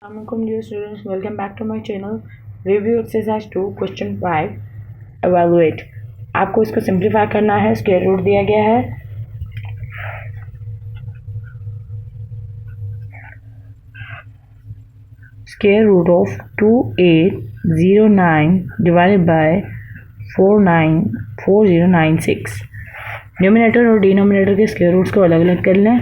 Assalamualaikum dear students, welcome back to my channel. Review exercise 2 question 5 evaluate. आपको इसको simplify करना है. Square root दिया गया है. Square root of 2809 divided by 494096. Numerator और डिनोमिनेटर के स्क्वायर रूट्स को अलग अलग कर लें.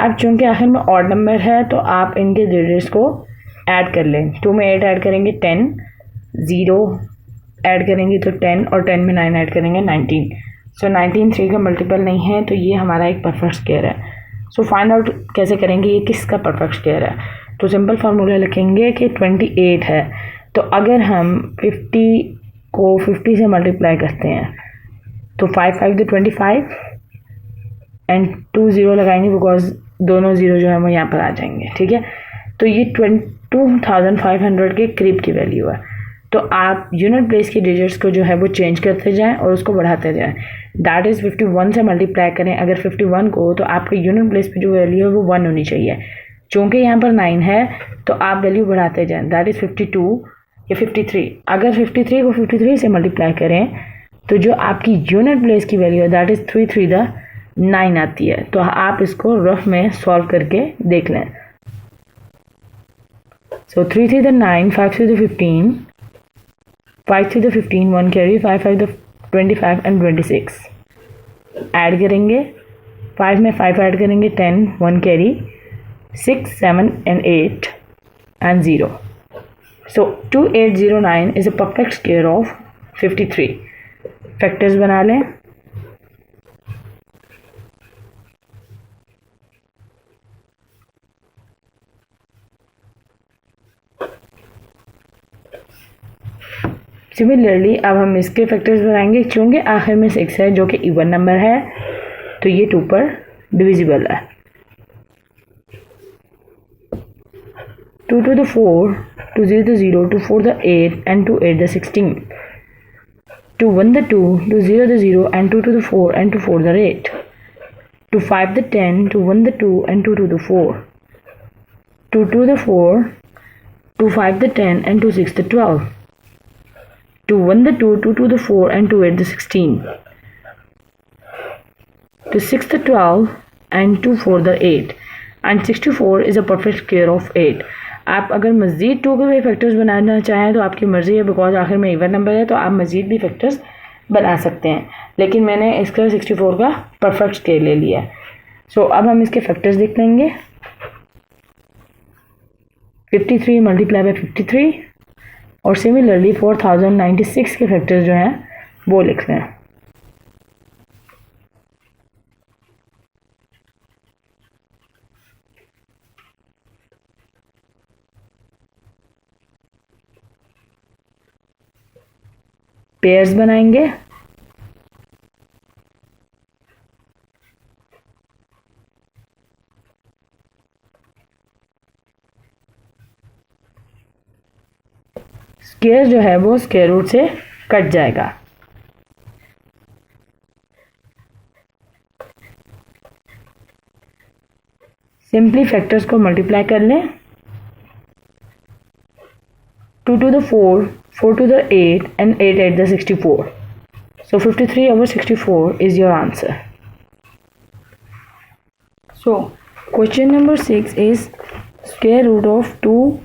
अब चूंकि आखिर में ऑड नंबर है तो आप इनके डिजिट्स को ऐड कर लें. 2 में 8 ऐड करेंगे 10, 0 ऐड करेंगे तो 10 और 10 में 9 ऐड करेंगे 19. सो 19 3 का मल्टीपल नहीं है तो ये हमारा एक परफेक्ट स्क्वायर है. सो फाइंड आउट कैसे करेंगे ये किसका परफेक्ट स्क्वायर है. तो सिंपल फार्मूला लिखेंगे कि 28 है तो अगर हम 50 को 50 से मल्टीप्लाई करते हैं तो 5 5 25 एंड 2 0 लगाएंगे बिकॉज दोनों ज़ीरो जो है वो यहाँ पर आ जाएंगे. ठीक है, तो ये 22,500 के करीब की वैल्यू है. तो आप यूनिट प्लेस की डिजिट्स को जो है वो चेंज करते जाएं और उसको बढ़ाते जाएं. दैट इज़ 51 से मल्टीप्लाई करें अगर 51 को तो आपके यूनिट प्लेस पे जो वैल्यू है वो 1 होनी चाहिए. चूँकि यहाँ पर 9 है तो आप वैल्यू बढ़ाते जाएं. दैट इज़ 52 या 53. अगर 53 को 53 से मल्टीप्लाई करें तो जो आपकी यूनिट प्लेस की वैल्यू है दैट इज़ 3 3 9 आती है. तो आप इसको रफ में सॉल्व करके देख लें. सो 3 3 9, 5 3 15, 5 3 15, 1 कैरी, 5 5 25 एंड 26. ऐड करेंगे 5 में 5 ऐड करेंगे 10, 1 carry, 6 7 and 8 and 0. So 2809 is a perfect square of 53. Factors बना लें. सिमिलरली अब हम इसके फैक्टर्स बनाएंगे. चूँकि आखिर में 6 है जो कि इवन नंबर है तो ये 2 पर डिविजिबल है. 2 to the 4, 2 0 the 0, 2 4 the 8 and 2 8 the 16. 2 1 the 2, 2 0 the 0 and 2 to the 4 and 2 4 the 8. 2 5 the 10, 2 1 the 2 and 2 to the 4. 2 2 the 4, 2 5 the 10 and 2 6 the 12. 2 1 the 2, 2 2 the 4 and 2 8 the 16. 2 6 the 12 and 2 4 the 8 and 64 is a perfect square of 8. आप अगर मज़ीद 2 के भी factors बनाना चाहें तो आपकी मर्ज़ी है बिकॉज आखिर में इवन नंबर है तो आप मज़ीद भी फैक्टर्स बना सकते हैं. लेकिन मैंने इसका 64 का परफेक्ट स्क्वायर ले लिया है. सो अब हम इसके फैक्टर्स देख लेंगे. 53 मल्टीप्लाई बाय 53 और सिमिलरली 4096 के फैक्टर्स जो हैं वो लिख लें. पेयर्स बनाएंगे. स्क्वायर जो है वो स्क्वायर रूट से कट जाएगा. सिंपली फैक्टर्स को मल्टीप्लाई कर लें. 2 to the 4, 4 to the 8 and 8 8 the 64. So 53 over 64 is your answer. So question number 6 is square root of 2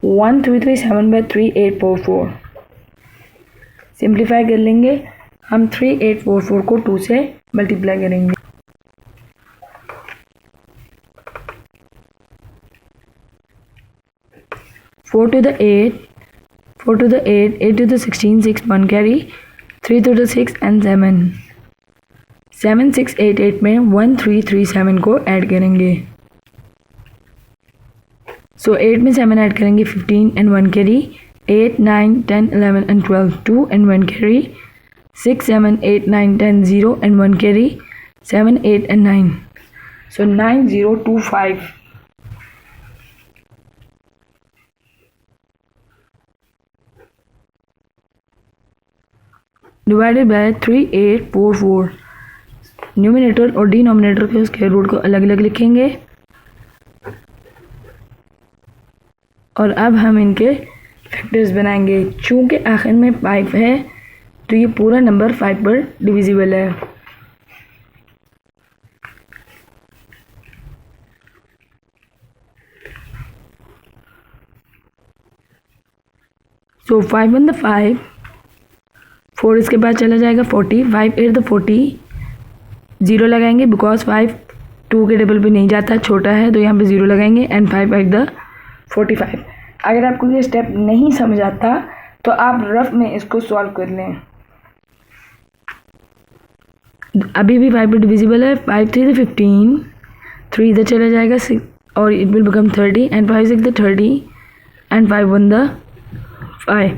1337 by 3844. Simplify कर लेंगे. हम 3844 को 2 से मल्टीप्लाई करेंगे. Four two the 8, 4 to the 8, 8 to the 16, 6 1 carry, 3 to the 6 and 7. 7 6 8 8 में 1 3 3 7 को add करेंगे. सो 8 में 7 ऐड करेंगे 15 and 1 carry, 8 9 10 11 and 12 2 and 1 carry, 6 7 8 9 10 0 and 1 carry, 7 8 and 9. So 9025 divided by 3844. Numerator और डिनोमिनेटर के स्क्वायर रूट को अलग अलग लिखेंगे और अब हम इनके फैक्टर्स बनाएंगे। चूँकि आखिर में 5 है तो ये पूरा नंबर 5 पर डिविजिबल है। सो 5 1 द 5, 4 इसके बाद चला जाएगा 40, 5 8 द 40, 0 लगाएंगे बिकॉज 5 2 के टेबल पे नहीं जाता, छोटा है तो यहाँ पे 0 लगाएंगे एंड 5 8 द 45। अगर आपको ये स्टेप नहीं समझ आता तो आप रफ में इसको सॉल्व कर लें। अभी भी 5 पर डिविजिबल है। 5 3 द 15, 3 इधर चला जाएगा 6 और it will become 30 and 5 6 the 30 and 5 1 the 5।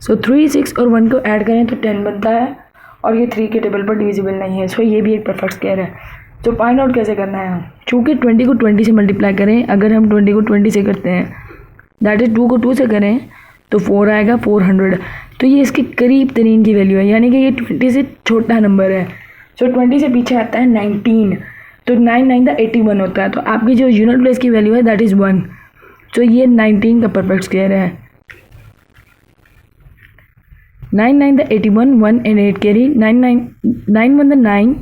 सो 3 6 और 1 को ऐड करें तो 10 बनता है और ये 3 के टेबल पर डिविजिबल नहीं है। सो ये भी एक परफेक्ट स्क्वायर है। तो फाइंड आउट कैसे करना है? चूँकि 20 को 20 से मल्टीप्लाई करें, अगर हम 20 को 20 से करते हैं दैट इज़ 2 को 2 से करें तो 4 आएगा 400। तो ये इसके करीब तरीन की वैल्यू है, यानी कि ये 20 से छोटा नंबर है। सो 20 से पीछे आता है 19, तो 9 9 द 81 होता है। तो आपकी जो यूनिट प्लेस की वैल्यू है दैट इज़ 1। तो ये 19 का परफेक्ट स्क्वायर है। 9 9 द 81, 1 एंड 8 कैरी, 9 1 द 9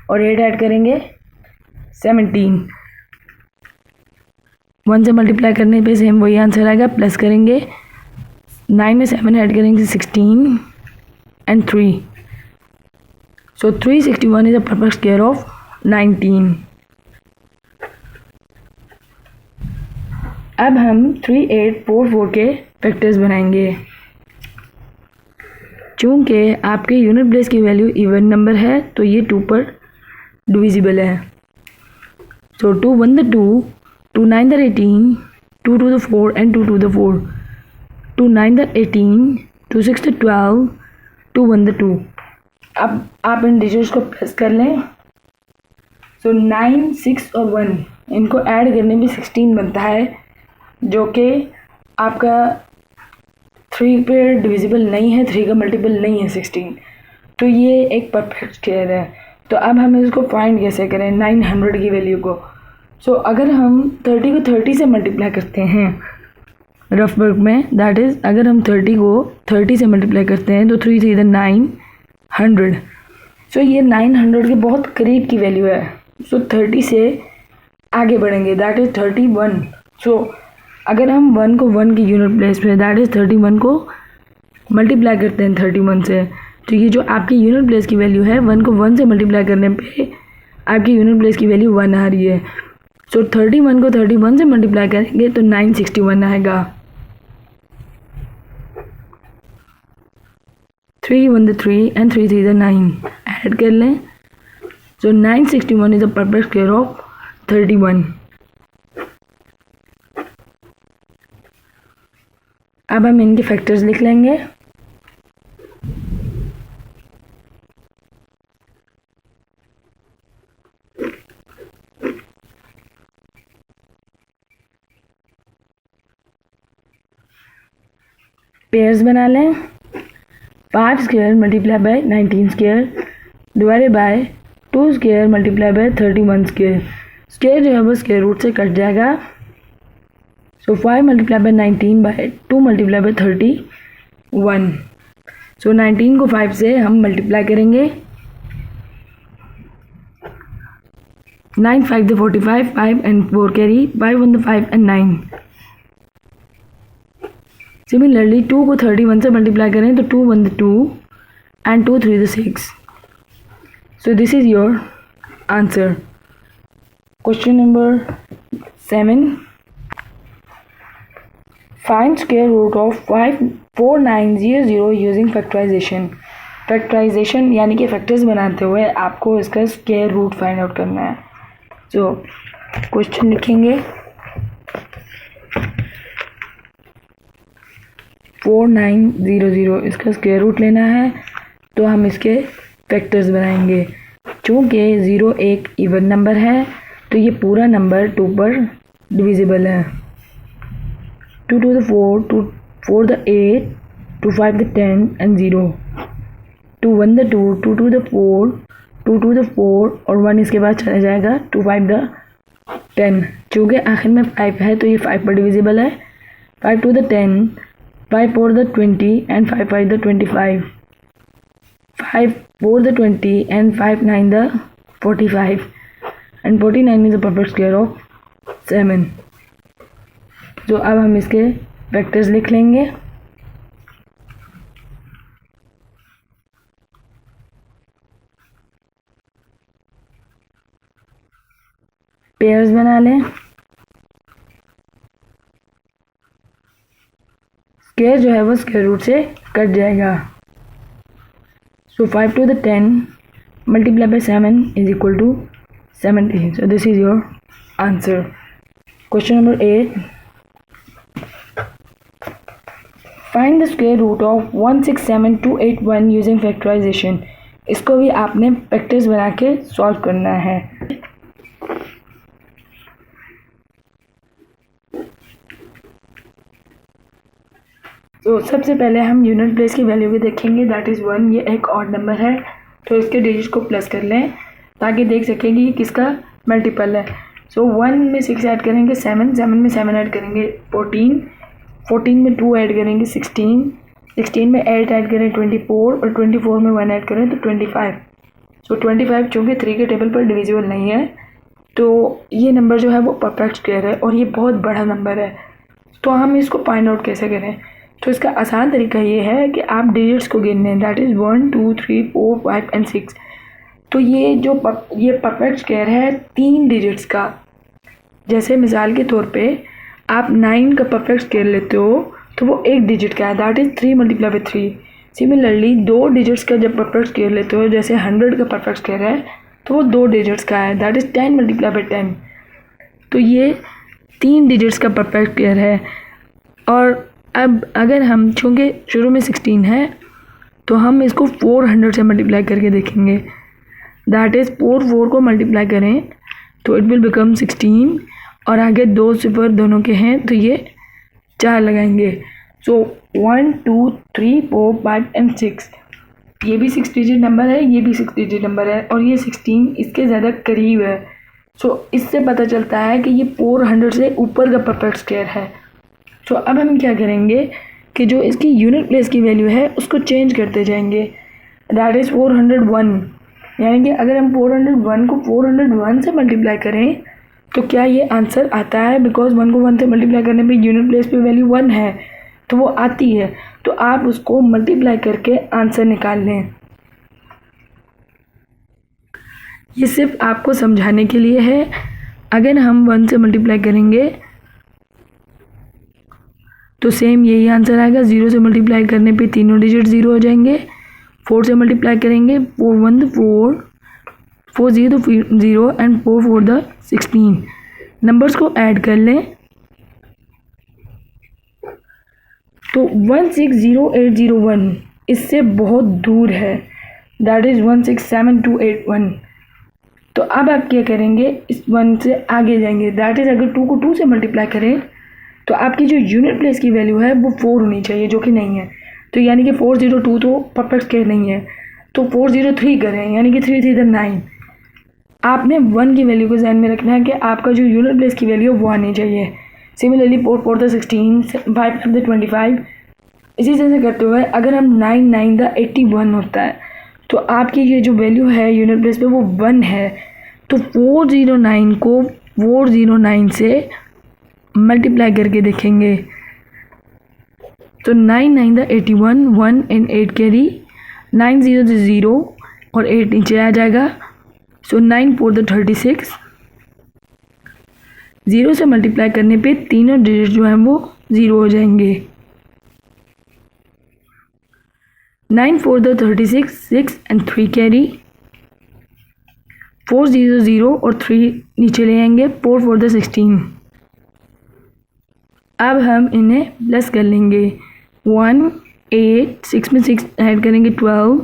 और 8 ऐड करेंगे 17। 1 से मल्टीप्लाई करने पे सेम वही आंसर आएगा, प्लस करेंगे 9 में 7 ऐड करेंगे 16 and 3। So 361 is a perfect square of 19। अब हम 3 8 4 4 के फैक्टर्स बनाएंगे। चूँकि आपके यूनिट प्लेस की वैल्यू इवन नंबर है तो ये 2 पर डिविजिबल है। सो 2 1 the 2, 2 9 the 18, 2 2 the 4 and 2 2 the 4, 2 9 the 18, 2 6 the 12, 2 1 the 2। अब आप इन डिजिट्स को प्लस कर लें। सो 9 6 और 1 इनको ऐड करने में 16 बनता है, जो कि आपका 3 पे डिविजिबल नहीं है, 3 का मल्टीपल नहीं है 16। तो ये एक परफेक्ट स्क्वायर है। तो अब हम इसको फाइंड कैसे करें 900 की वैल्यू को? सो अगर हम 30 को 30 से मल्टीप्लाई करते हैं रफ वर्क में, दैट इज़ अगर हम 30 को 30 से मल्टीप्लाई करते हैं तो 3 3 900। सो ये 900 के बहुत करीब की वैल्यू है। सो 30 से आगे बढ़ेंगे, दैट इज़ 31। सो अगर हम 1 को 1 की यूनिट प्लेस पे दैट इज़ 31 को मल्टीप्लाई करते हैं 31 से, तो ये जो आपकी यूनिट प्लेस की वैल्यू है 1 को 1 से मल्टीप्लाई करने पे आपकी यूनिट प्लेस की वैल्यू 1 आ रही है। सो 31 को 31 से मल्टीप्लाई करेंगे तो 961 आएगा। 3 1 द 3 एंड 3 3 द 9 ऐड कर लें। सो 961 is a perfect square of 31। अब हम इनके फैक्टर्स लिख लेंगे। पेयर्स बना लें। 5 square multiply by 19 square divided by 2 square multiply by 31 square. Square जो है वो स्क्वायर रूट से कट जाएगा। So 5 multiply by 19 by 2 multiply by 31। So 19 को 5 से हम मल्टीप्लाई करेंगे। 9 5 the 45, 5 and 4 carry, 5 1 the 5 and 9। Similarly 2 को 31 से मल्टीप्लाई करें तो 2 1 the 2 and 2 3 the 6। So this is your answer. Question number 7, find square root of 54900 using factorization. Factorization यानी कि फैक्टर्स बनाते हुए आपको इसका स्क्वायर रूट फाइंड आउट करना है। सो क्वेश्चन लिखेंगे 4900, इसका स्क्वायर रूट लेना है तो हम इसके फैक्टर्स बनाएंगे। चूँकि 0 एक इवन नंबर है तो ये पूरा नंबर 2 पर डिविजिबल है। 2 2 the 4, 2 4 the 8, 2 5 the 10 and 0। 2 1 the 2, 2 2 the 4, 2 two the 4 और 1 इसके बाद चला जाएगा, 2 5 द 10। चूँकि आखिर में 5 है तो ये 5 पर डिविजिबल है। 5 two the 10, 5 4 the 20 and 5 5 the 25, 5 4 the 20 and 5 9 the 45 and 49 is the perfect square of 7। तो अब हम इसके वेक्टर्स लिख लेंगे। पेयर्स बना लें। स्क्वायर जो है वो स्क्वायर रूट से कट जाएगा। So 5 two the 10 multiply by 7 is equal to 70। So this is your answer. Question number 8, find the square root of 167281 using factorization. इसको भी आपने फैक्टर्स बना के सॉल्व करना है। तो सबसे पहले हम यूनिट प्लेस की वैल्यू भी देखेंगे, दैट इज़ 1। ये एक ऑड नंबर है तो इसके डिजिट को प्लस कर लें ताकि देख सकेंगे ये किसका मल्टीपल है। सो 1 में 6 ऐड करेंगे 7, 7 में 7 ऐड करेंगे 14, 14 में 2 ऐड करेंगे 16, 16 में 8 ऐड करें 24 और 24 में 1 ऐड करें तो 25। सो 25 चूँकि 3 के टेबल पर डिविजिबल नहीं है तो ये नंबर जो है वो परफेक्ट स्क्वायर है और ये बहुत बड़ा नंबर है। तो हम इसको फाइंड आउट कैसे करें? तो इसका आसान तरीका ये है कि आप डिजिट्स को गिन लें, दैट इज़ 1 2 3 4 5 एंड 6। तो ये ये परफेक्ट स्क्वायर है 3 डिजिट्स का। जैसे मिसाल के तौर पे आप 9 का परफेक्ट स्क्वायर लेते हो तो वो 1 डिजिट का है, that is 3 multiply by 3। Similarly 2 digits का जब परफेक्ट स्क्वायर लेते हो, जैसे 100 का परफेक्ट स्क्वायर है तो वो 2 डिजिट्स का है, दैट इज़ 10 मल्टीप्लाई बाई 10। तो ये 3 डिजिट्स का परफेक्ट स्क्वायर है। और अब अगर हम चूँकि शुरू में 16 है तो हम इसको 400 से मल्टीप्लाई करके देखेंगे, दैट इज़ 4 को मल्टीप्लाई करें तो इट विल बिकम 16 और आगे 2 सिफर दोनों के हैं तो ये 4 लगाएंगे। सो 1 2 3 4 5 एंड 6, ये भी 6 डिजिट नंबर है, ये भी 6 डिजिट नंबर है और ये 16 इसके ज़्यादा करीब है। सो इससे पता चलता है कि ये 400 से ऊपर का परफेक्ट स्क्वायर है। तो अब हम क्या करेंगे कि जो इसकी यूनिट प्लेस की वैल्यू है उसको चेंज करते जाएंगे, दैट इज़ 401। यानी कि अगर हम 401 को 401 से मल्टीप्लाई करें तो क्या ये आंसर आता है? बिकॉज 1 को 1 से मल्टीप्लाई करने पे यूनिट प्लेस पे वैल्यू 1 है तो वो आती है। तो आप उसको मल्टीप्लाई करके आंसर निकाल लें। ये सिर्फ आपको समझाने के लिए है। अगर हम 1 से मल्टीप्लाई करेंगे तो सेम यही आंसर आएगा। 0 से मल्टीप्लाई करने पे तीनों डिजिट 0 हो जाएंगे। 4 से मल्टीप्लाई करेंगे 4 1 the 4, 4 0 the 0 and 4 4 the 16। Numbers को ऐड कर लें तो 160801 इससे बहुत दूर है, दैट इज़ 167281। तो अब आप क्या करेंगे, इस 1 से आगे जाएंगे, दैट इज़ अगर 2 को 2 से मल्टीप्लाई करें तो आपकी जो यूनिट प्लेस की वैल्यू है वो 4 होनी चाहिए, जो कि नहीं है। तो यानी कि 402 तो परफेक्ट स्क्वायर नहीं है, तो 403 करें, यानी कि 3 3 9। आपने 1 की वैल्यू को ध्यान में रखना है कि आपका जो यूनिट प्लेस की वैल्यू है वो आनी चाहिए। Similarly 4 4 the 16, 5 5 the 25। इसी तरह से करते हुए अगर हम 9 9 द 81 होता है तो आपकी ये जो वैल्यू है यूनिट प्लेस पे वो 1 है। तो 409 को 409 से मल्टीप्लाई करके देखेंगे तो 9 9 द 81, 1 एंड 8 कैरी, 9 0 द 0 और 8 नीचे आ जाएगा। सो 9 4 द 36। 0 से मल्टीप्लाई करने पे तीनों डिजिट जो हैं वो 0 हो जाएंगे। 9 4 द 36, 6 एंड 3 कैरी, 4 0 0 और 3 नीचे ले आएंगे, 4 4 द 16। अब हम इन्हें प्लस कर लेंगे, 1 8, 6 में 6 ऐड करेंगे 12,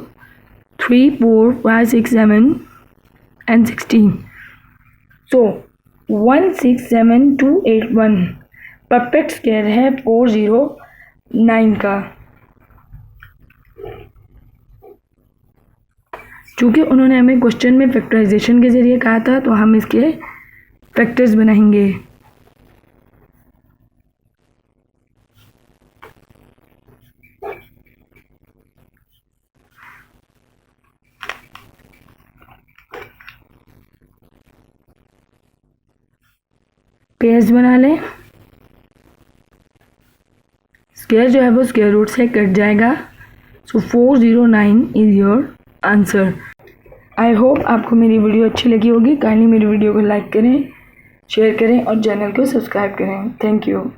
3 4 5 6 7 एंड 16। सो 167281 परफेक्ट स्क्वायर है 409 का। चूँकि उन्होंने हमें क्वेश्चन में फैक्टराइजेशन के ज़रिए कहा था तो हम इसके फैक्टर्स बनाएंगे। पेयर्स बना लें। स्क्वायर जो है वो स्क्वायर रूट से कट जाएगा। सो 409 is your answer. I hope आपको मेरी वीडियो अच्छी लगी होगी। काइंडली मेरी वीडियो को लाइक करें, शेयर करें और चैनल को सब्सक्राइब करें। Thank you.